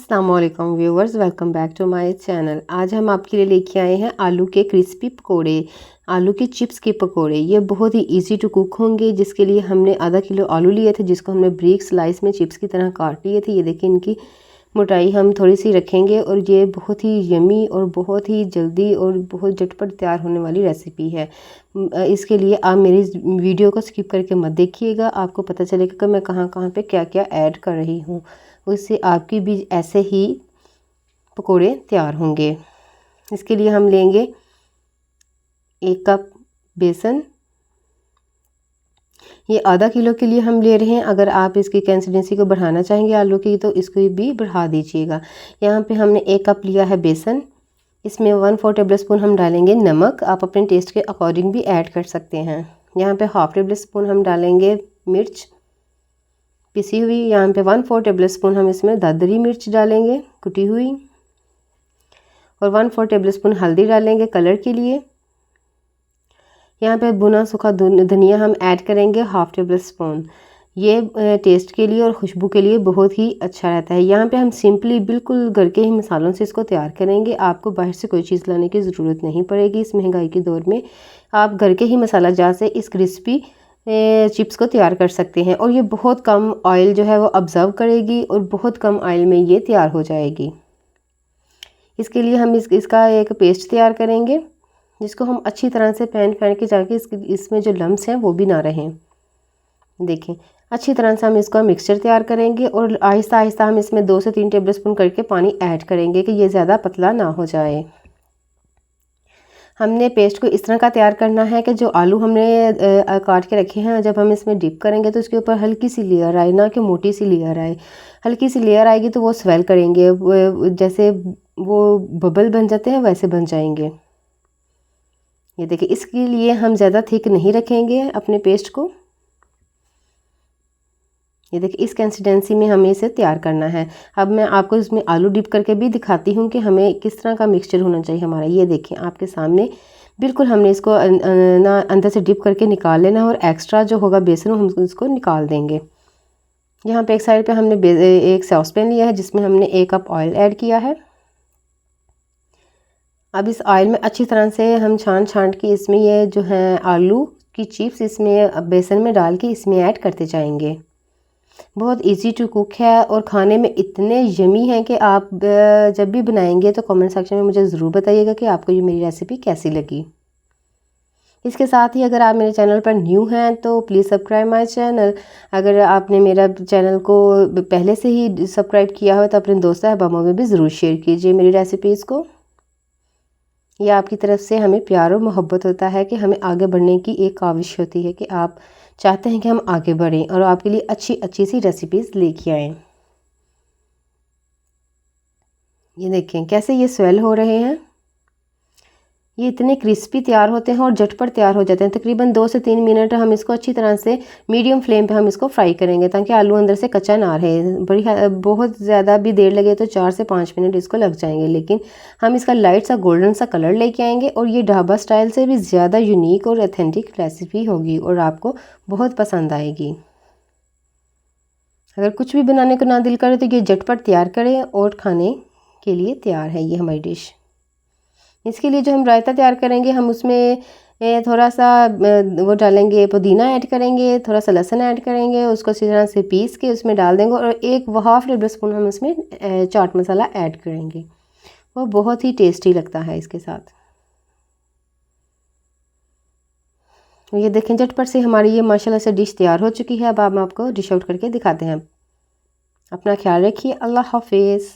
अस्सलाम वालेकुम viewers, welcome back to my channel. आज हम आपके लिए लेके आए हैं आलू के क्रिस्पी पकोड़े, आलू के चिप्स के पकोड़े। ये बहुत ही इजी टू कुक होंगे। जिसके लिए हमने आधा किलो आलू लिए थे, जिसको हमने ब्रीक स्लाइस में चिप्स की तरह काट लिए थे। ये देखिए, इनकी मोटाई हम थोड़ी सी रखेंगे और ये बहुत ही यमी और बहुत ही जल्दी और बहुत झटपट तैयार होने वाली रेसिपी है। इसके लिए आप मेरी वीडियो को स्किप करके मत देखिएगा, आपको पता चलेगा कि मैं कहाँ कहाँ पे क्या क्या ऐड कर रही हूँ। उससे आपकी भी ऐसे ही पकोड़े तैयार होंगे। इसके लिए हम लेंगे 1 कप बेसन। ये आधा किलो के लिए हम ले रहे हैं। अगर आप इसकी कंसिस्टेंसी को बढ़ाना चाहेंगे आलू की, तो इसको भी बढ़ा दीजिएगा। यहाँ पे हमने 1 कप लिया है बेसन। इसमें 1/4 टेबल स्पून हम डालेंगे नमक। आप अपने टेस्ट के अकॉर्डिंग भी ऐड कर सकते हैं। यहाँ पे 1/2 टेबल स्पून हम डालेंगे मिर्च पिसी हुई। यहाँ पे 1/4 टेबल स्पून हम इसमें दरदरी मिर्च डालेंगे कुटी हुई, और 1/4 टेबल स्पून हल्दी डालेंगे कलर के लिए। यहाँ पे भुना सूखा धनिया हम ऐड करेंगे 1/2 टेबल स्पून। ये टेस्ट के लिए और खुशबू के लिए बहुत ही अच्छा रहता है। यहाँ पे हम सिंपली बिल्कुल घर के ही मसालों से इसको तैयार करेंगे। आपको बाहर से कोई चीज़ लाने की ज़रूरत नहीं पड़ेगी। इस महंगाई के दौर में आप घर के ही मसाला जार से इस क्रिस्पी चिप्स को तैयार कर सकते हैं। और ये बहुत कम ऑयल जो है वो ऑब्जर्व करेगी और बहुत कम ऑयल में ये तैयार हो जाएगी। इसके लिए हम इसका एक पेस्ट तैयार करेंगे, जिसको हम अच्छी तरह से पैन के जाके इसमें जो लम्स हैं वो भी ना रहें। देखें, अच्छी तरह से हम इसका मिक्सचर तैयार करेंगे और आहिस्ता आहिस्ता हम इसमें 2 से 3 टेबल स्पून करके पानी ऐड करेंगे कि ये ज़्यादा पतला ना हो जाए। हमने पेस्ट को इस तरह का तैयार करना है कि जो आलू हमने काट के रखे हैं, जब हम इसमें डिप करेंगे तो इसके ऊपर हल्की सी लेयर आए, ना कि मोटी सी लेयर आए। हल्की सी लेयर आएगी तो वो स्वेल करेंगे, जैसे वो बबल बन जाते हैं वैसे बन जाएंगे। ये देखिए, इसके लिए हम ज़्यादा थिक नहीं रखेंगे अपने पेस्ट को। ये देखिए, इस कंसिस्टेंसी में हमें इसे तैयार करना है। अब मैं आपको इसमें आलू डिप करके भी दिखाती हूँ कि हमें किस तरह का मिक्सचर होना चाहिए हमारा। ये देखें आपके सामने, बिल्कुल हमने इसको ना अंदर से डिप करके निकाल लेना है, और एक्स्ट्रा जो होगा बेसन हम उसको निकाल देंगे। यहाँ पे एक साइड पे हमने एक सॉस पैन लिया है, जिसमें हमने 1 कप ऑयल ऐड किया है। अब इस ऑयल में अच्छी तरह से हम छान के इसमें ये जो है आलू की चिप्स इसमें बेसन में डाल के इसमें ऐड करते जाएंगे। बहुत इजी टू कुक है और खाने में इतने यमी हैं कि आप जब भी बनाएंगे तो कमेंट सेक्शन में मुझे ज़रूर बताइएगा कि आपको ये मेरी रेसिपी कैसी लगी। इसके साथ ही अगर आप मेरे चैनल पर न्यू हैं तो प्लीज़ सब्सक्राइब माय चैनल। अगर आपने मेरा चैनल को पहले से ही सब्सक्राइब किया हो तो अपने दोस्त अहबाबों में भी ज़रूर शेयर कीजिए मेरी रेसिपीज़ को। ये आपकी तरफ से हमें प्यार और मोहब्बत होता है कि हमें आगे बढ़ने की एक काविश होती है कि आप चाहते हैं कि हम आगे बढ़ें और आपके लिए अच्छी अच्छी सी रेसिपीज़ लेके आएँ। ये देखें कैसे ये स्वेल हो रहे हैं। ये इतने क्रिस्पी तैयार होते हैं और झटपट तैयार हो जाते हैं। तकरीबन 2 से 3 मिनट हम इसको अच्छी तरह से मीडियम फ्लेम पे हम इसको फ्राई करेंगे, ताकि आलू अंदर से कच्चा ना रहे। बहुत ज़्यादा भी देर लगे तो 4 से 5 मिनट इसको लग जाएंगे, लेकिन हम इसका लाइट सा गोल्डन सा कलर लेके आएंगे और ये ढाबा स्टाइल से भी ज़्यादा यूनिक और ऑथेंटिक रेसिपी होगी और आपको बहुत पसंद आएगी। अगर कुछ भी बनाने को ना दिल करे तो ये झटपट तैयार करें और खाने के लिए तैयार है ये हमारी डिश। इसके लिए जो हम रायता तैयार करेंगे, हम उसमें थोड़ा सा वो डालेंगे, पुदीना ऐड करेंगे, थोड़ा सा लहसुन ऐड करेंगे, उसको अच्छी तरह से पीस के उसमें डाल देंगे, और 1/2 टेबल स्पून हम उसमें चाट मसाला ऐड करेंगे। वो बहुत ही टेस्टी लगता है इसके साथ। ये देखें, झटपट से हमारी ये माशाल्लाह से डिश तैयार हो चुकी है। अब हम आपको डिश आउट करके दिखाते हैं। अपना ख्याल रखिए। अल्लाह हाफिज़।